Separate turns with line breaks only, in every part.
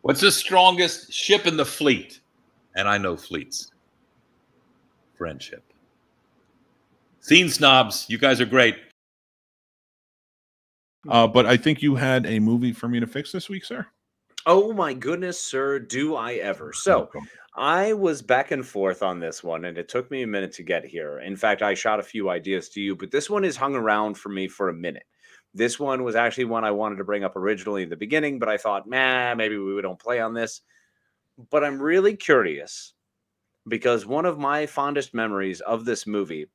What's the strongest ship in the fleet? And I know fleets. Friendship. Scene Snobs, you guys are great.
But I think you had a movie for me to fix this week, sir.
Oh my goodness, sir, do I ever. So I was back and forth on this one, and it took me a minute to get here. In fact, I shot a few ideas to you, but this one has hung around for me for a minute. This one was actually one I wanted to bring up originally in the beginning, but I thought, maybe we don't play on this. But I'm really curious because one of my fondest memories of this movie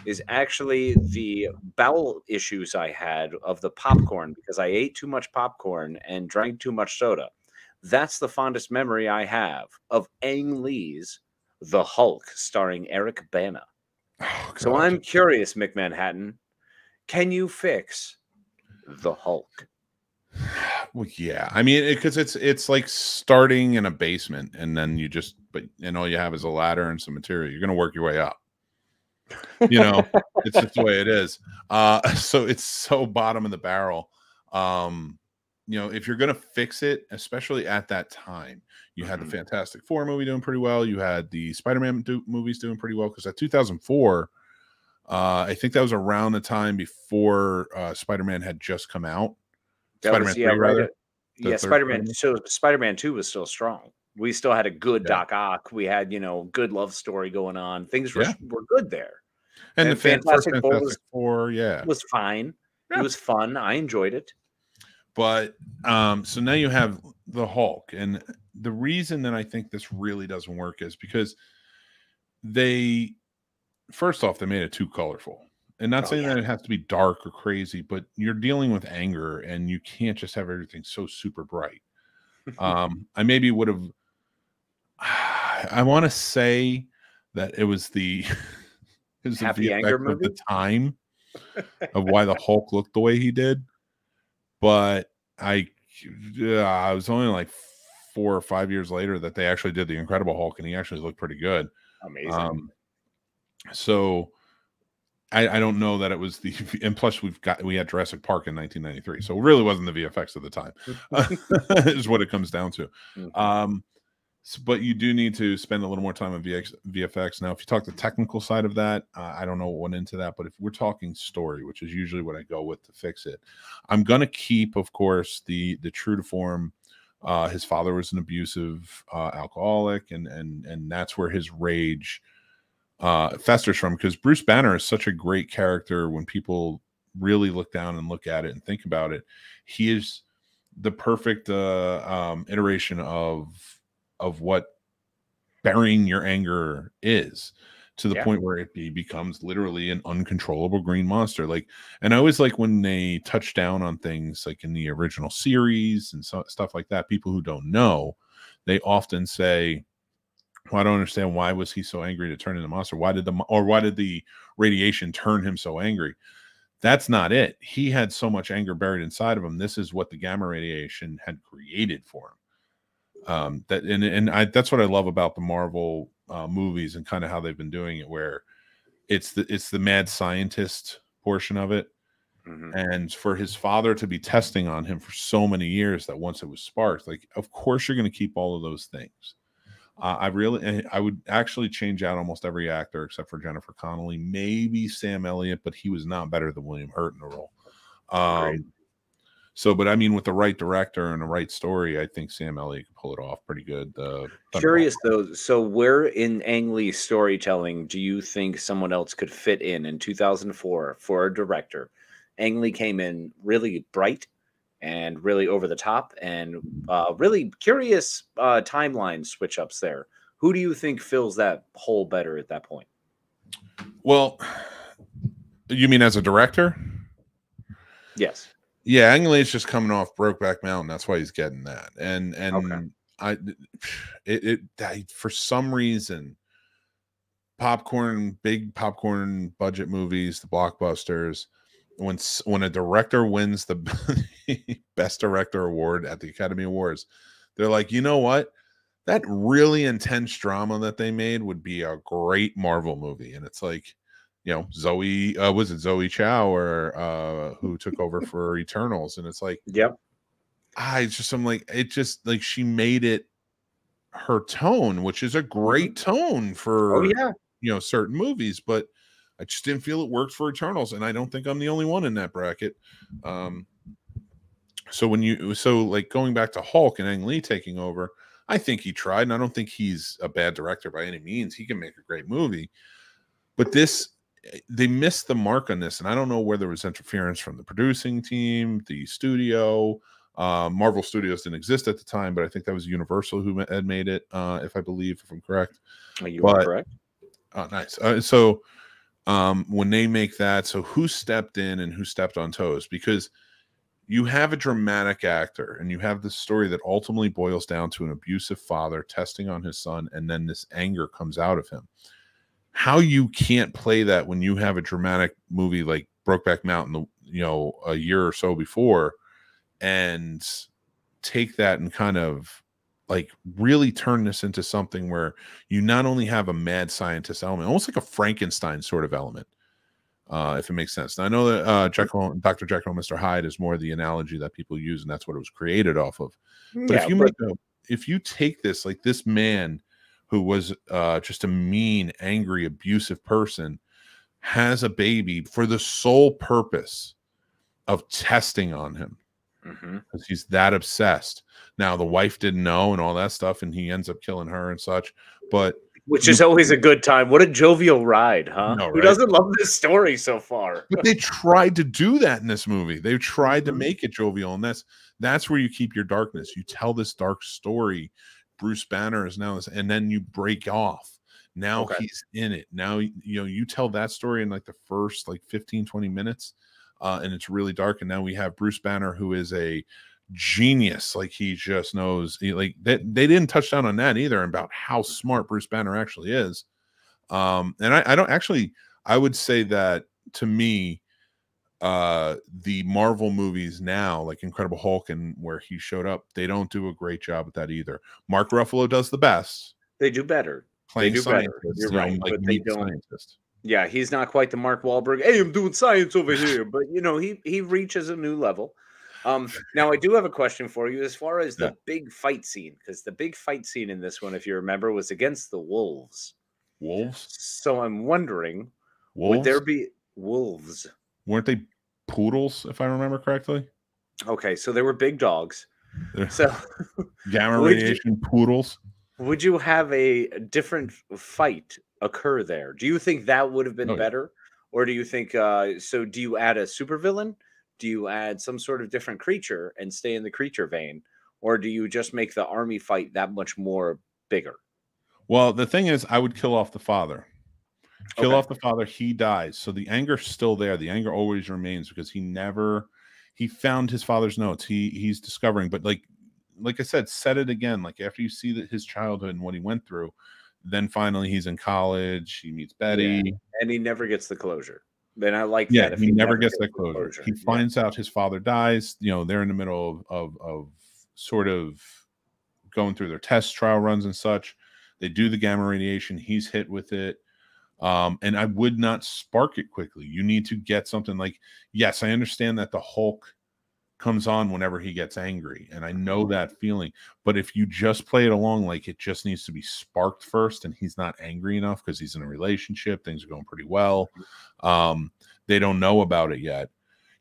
is actually the bowel issues I had of the popcorn because I ate too much popcorn and drank too much soda. That's the fondest memory I have of Ang Lee's The Hulk starring Eric Bana. Oh, so I'm curious, Mick Manhattan, can you fix The Hulk?
Well, yeah. I mean, because it's like starting in a basement and then and all you have is a ladder and some material. You're going to work your way up. You know, it's just the way it is. So it's so bottom of the barrel. You know, if you're going to fix it, especially at that time, you had the Fantastic Four movie doing pretty well. You had the Spider-Man movies doing pretty well because at 2004, I think that was around the time before Spider-Man had just come out. Spider-Man 3, rather.
Yeah, Spider-Man. So Spider-Man 2 was still strong. We still had a good Doc Ock. We had, good love story going on. Things were good there.
And the Fantastic Four,
was fine. Yeah. It was fun. I enjoyed it.
But so now you have the Hulk. And the reason that I think this really doesn't work is because first off, they made it too colorful. And not saying that it has to be dark or crazy, but you're dealing with anger and you can't just have everything so super bright. I maybe would have, I want to say that it was the
Happy Anger movie
of the time of why the Hulk looked the way he did. But I was only like 4 or 5 years later that they actually did the Incredible Hulk and he actually looked pretty good.
Amazing.
So I don't know that it was and plus we had Jurassic Park in 1993, so it really wasn't the VFX of the time, is what it comes down to. But you do need to spend a little more time on VFX. Now, if you talk the technical side of that, I don't know what went into that, but if we're talking story, which is usually what I go with to fix it, I'm going to keep, of course, the true to form. His father was an abusive alcoholic, and that's where his rage festers from, because Bruce Banner is such a great character. When people really look down and look at it and think about it, he is the perfect iteration of what burying your anger is, to the point where it becomes literally an uncontrollable green monster. And I always like when they touch down on things like in the original series and stuff like that. People who don't know, they often say, well, I don't understand, why was he so angry to turn into a monster? Why did the radiation turn him so angry? That's not it. He had so much anger buried inside of him. This is what the gamma radiation had created for him. That's what I love about the Marvel movies and kind of how they've been doing it, where it's the mad scientist portion of it. And for his father to be testing on him for so many years, that once it was sparked, of course you're going to keep all of those things. I would actually change out almost every actor except for Jennifer Connelly, maybe Sam Elliott, but he was not better than William Hurt in the role. But I mean, with the right director and the right story, I think Sam Elliott could pull it off pretty good.
Curious though, so where in Ang Lee's storytelling do you think someone else could fit in 2004 for a director? Ang Lee came in really bright and really over the top, and really curious timeline switch ups there. Who do you think fills that hole better at that point?
Well, you mean as a director?
Yes.
Yeah, Ang Lee's just coming off Brokeback Mountain. That's why he's getting that. And I for some reason, big popcorn budget movies, the blockbusters, when a director wins the best director award at the Academy Awards, they're like, you know what? That really intense drama that they made would be a great Marvel movie. And it's like, Zoe Chow or who took over for Eternals, and it's like,
yep.
I'm like, it just like she made it her tone, which is a great tone for certain movies, but I just didn't feel it worked for Eternals, and I don't think I'm the only one in that bracket. So like going back to Hulk and Ang Lee taking over, I think he tried, and I don't think he's a bad director by any means. He can make a great movie, but they missed the mark on this, and I don't know whether it was interference from the producing team, the studio. Marvel Studios didn't exist at the time, but I think that was Universal who had made it, if I'm correct.
You are correct.
Oh, nice. So when they make that, so who stepped in and who stepped on toes? Because you have a dramatic actor, and you have this story that ultimately boils down to an abusive father testing on his son, and then this anger comes out of him. How you can't play that when you have a dramatic movie like Brokeback Mountain, a year or so before, and take that and kind of like really turn this into something where you not only have a mad scientist element, almost like a Frankenstein sort of element, if it makes sense. Now, I know that Dr. Jekyll and Mr. Hyde is more the analogy that people use, and that's what it was created off of. But if you take this, like this man who was just a mean, angry, abusive person, has a baby for the sole purpose of testing on him, because he's that obsessed. Now, the wife didn't know and all that stuff, and he ends up killing her and such. But
which is always a good time. What a jovial ride, huh?
No, right?
Who doesn't love this story so far?
But they tried to do that in this movie. They tried to make it jovial, and that's where you keep your darkness. You tell this dark story. Bruce Banner is now this, and then you break off. Now he's in it. Now you tell that story in like the first like 15-20 minutes, and it's really dark. And now we have Bruce Banner, who is a genius. Like he just knows. They didn't touch down on that either about how smart Bruce Banner actually is. And I don't actually. I would say that to me, the Marvel movies now, like Incredible Hulk and where he showed up, they don't do a great job at that either. Mark Ruffalo does the best.
They do better.
Playing scientists.
You're right, but they don't. Scientist. Yeah, he's not quite the Mark Wahlberg. Hey, I'm doing science over here, but he reaches a new level. Now I do have a question for you as far as the big fight scene, because the big fight scene in this one, if you remember, was against the wolves.
Wolves.
So I'm wondering, would there be wolves?
Weren't they poodles, if I remember correctly?
Okay, so they were big dogs. So
gamma radiation poodles.
Would you have a different fight occur there? Do you think that would have been better? Or do you think, so do you add a supervillain? Do you add some sort of different creature and stay in the creature vein? Or do you just make the army fight that much more bigger?
Well, the thing is, I would kill off the father. Kill off the father, he dies. So the anger's still there. The anger always remains because he found his father's notes. He's discovering, but like I said, set it again. Like after you see his childhood and what he went through, then finally he's in college. He meets Betty,
and he never gets the closure. Then I like that. If
he never gets that closure. He finds out his father dies. They're in the middle of sort of going through their test trial runs and such. They do the gamma radiation. He's hit with it. And I would not spark it quickly. You need to get something like, yes, I understand that the Hulk comes on whenever he gets angry, and I know that feeling, but if you just play it along, like it just needs to be sparked first, and he's not angry enough because he's in a relationship, things are going pretty well, they don't know about it yet.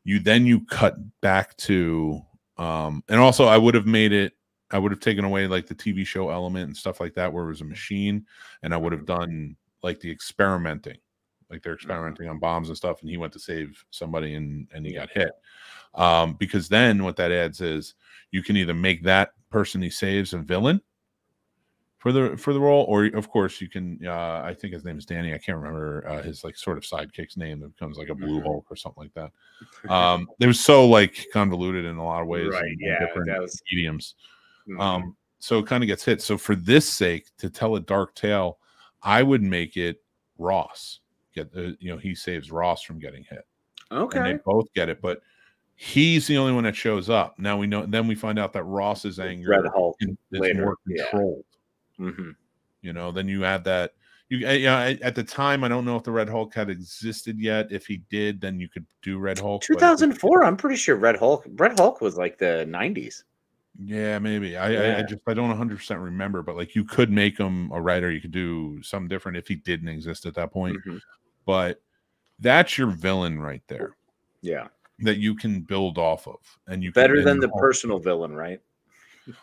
You cut back to and also I would have taken away like the TV show element and stuff like that where it was a machine, and I would have done like the experimenting, like they're experimenting on bombs and stuff, and he went to save somebody and he got hit. Because then what that adds is you can either make that person he saves a villain for the role, or of course you can I think his name is Danny, I can't remember his like sort of sidekick's name that becomes like a Blue Hulk or something like that. It was so like convoluted in a lot of ways,
right?
Different mediums. So it kind of gets hit. So for this sake, to tell a dark tale, I would make it Ross he saves Ross from getting hit. Okay, and they both get it, but he's the only one that shows up. Now we know. Then we find out that Ross's anger
Red Hulk
is more controlled. Then you add that. At the time, I don't know if the Red Hulk had existed yet. If he did, then you could do Red Hulk.
2004. I'm pretty sure Red Hulk was like the 90s.
Yeah, maybe. I don't 100% remember, but like you could make him a writer. You could do something different if he didn't exist at that point. But that's your villain right there.
Yeah.
That you can build off of, and you
better
can,
than the personal villain, right?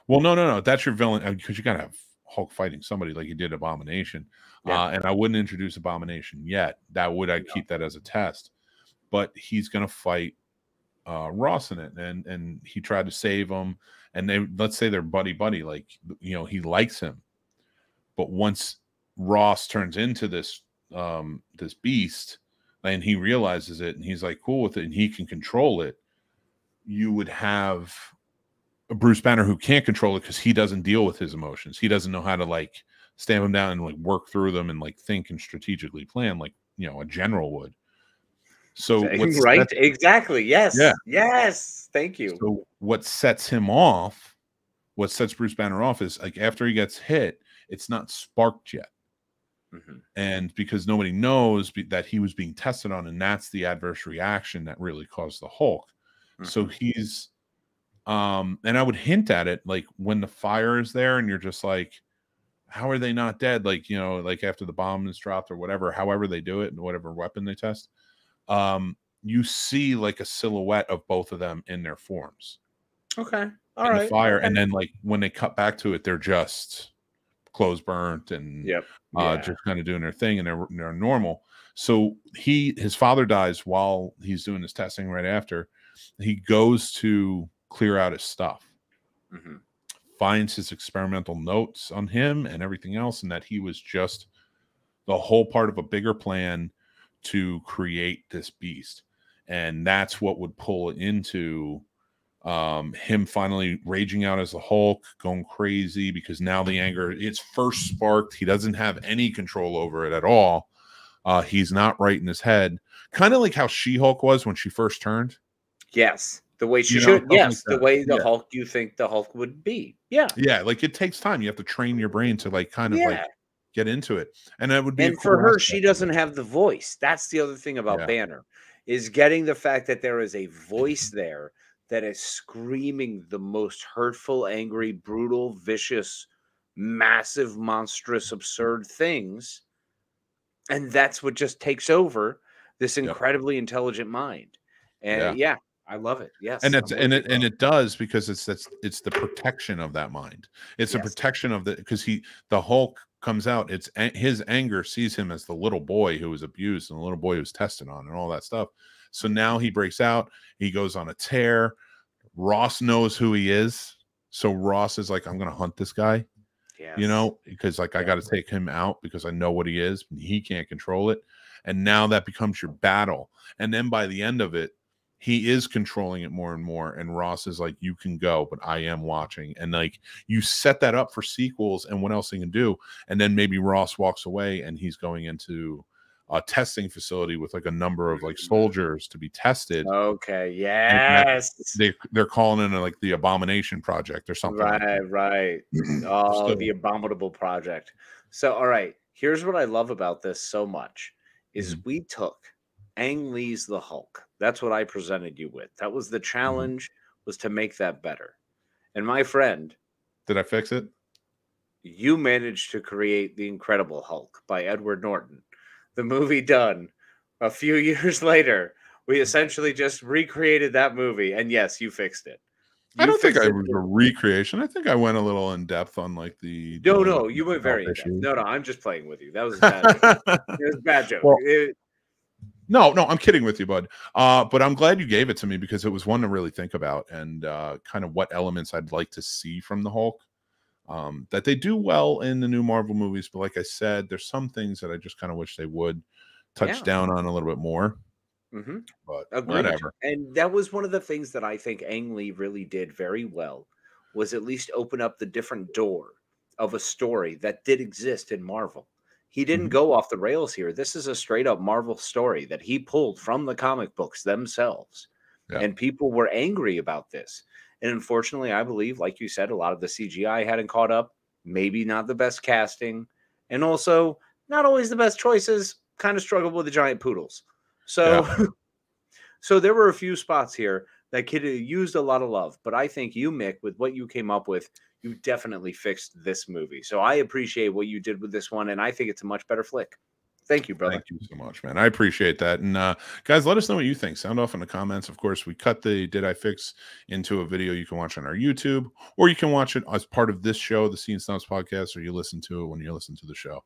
Well, no. That's your villain because you got to have Hulk fighting somebody like you did Abomination. And I wouldn't introduce Abomination yet. I'd keep that as a test. But he's going to fight Ross in it, and he tried to save him. And let's say they're buddy, like he likes him. But once Ross turns into this beast, and he realizes it, and he's like cool with it, and he can control it, you would have a Bruce Banner who can't control it because he doesn't deal with his emotions. He doesn't know how to like stamp them down and like work through them and like think and strategically plan like a general would. So
right, exactly. Yes.
Yeah.
Yes. Thank you.
So what sets him off, what sets Bruce Banner off is like after he gets hit, it's not sparked yet. And because nobody knows that he was being tested on, and that's the adverse reaction that really caused the Hulk. So he's and I would hint at it like when the fire is there and you're just like, how are they not dead? Like, like after the bomb is dropped or whatever, however they do it and whatever weapon they test, you see like a silhouette of both of them in their forms.
Okay.
All right. The fire. Okay. And then like when they cut back to it, they're just clothes burnt and just kind of doing their thing, and they're normal. So his father dies while he's doing his testing right after. He goes to clear out his stuff, finds his experimental notes on him and everything else, and that he was just the whole part of a bigger plan to create this beast. And that's what would pull into him finally raging out as the Hulk, going crazy because now the anger, it's first sparked. He doesn't have any control over it at all. He's not right in his head. Kind of like how She-Hulk was when she first turned.
Yes. The way she should. Yes.
Like
the way the Hulk, you think the Hulk would be. Yeah.
Yeah. Like it takes time. You have to train your brain to like kind of like get into it. And that would be.
And for her, she doesn't have the voice. That's the other thing about Banner, is getting the fact that there is a voice there that is screaming the most hurtful, angry, brutal, vicious, massive, monstrous, absurd things. And that's what just takes over this incredibly intelligent mind. And I love it. Yes.
And it does because it's the protection of that mind. It's a protection of because the Hulk comes out, it's his anger sees him as the little boy who was abused and the little boy who was tested on and all that stuff. So now he breaks out, he goes on a tear. Ross knows who he is. So Ross is like, I'm going to hunt this guy, because like I got to take him out because I know what he is. And he can't control it. And now that becomes your battle. And then by the end of it, he is controlling it more and more. And Ross is like, you can go, but I am watching. And like you set that up for sequels and what else he can do. And then maybe Ross walks away and he's going into a testing facility with like a number of like soldiers to be tested.
Okay. Yes.
They're calling it like the Abomination Project or something.
Right. Oh, the Abominable Project. So, all right. Here's what I love about this so much is we took Ang Lee's The Hulk. That's what I presented you with. That was the challenge, was to make that better. And my friend,
did I fix it?
You managed to create The Incredible Hulk by Edward Norton. The movie done a few years later. We essentially just recreated that movie. And yes, you fixed it.
I don't think I was a recreation. I think I went a little in depth on like the.
No, you went very in depth. No, I'm just playing with you. That was a bad joke. It was a bad joke.
Well, no, I'm kidding with you, bud. But I'm glad you gave it to me because it was one to really think about and kind of what elements I'd like to see from the Hulk. That they do well in the new Marvel movies, but like I said, there's some things that I just kind of wish they would touch down on a little bit more. But whatever.
And that was one of the things that I think Ang Lee really did very well, was at least open up the different door of a story that did exist in Marvel. He didn't go off the rails here. This is a straight up Marvel story that he pulled from the comic books themselves. And people were angry about this. And unfortunately, I believe, like you said, a lot of the CGI hadn't caught up. Maybe not the best casting. And also, not always the best choices. Kind of struggled with the giant poodles. So, so there were a few spots here That kid used a lot of love, but I think you, Mick, with what you came up with, you definitely fixed this movie. So I appreciate what you did with this one, and I think it's a much better flick. Thank you, brother.
Thank you so much, man. I appreciate that. And guys, let us know what you think. Sound off in the comments. Of course, we cut the Did I Fix into a video you can watch on our YouTube, or you can watch it as part of this show, the Scene Snobs Podcast, or you listen to it when you listen to the show.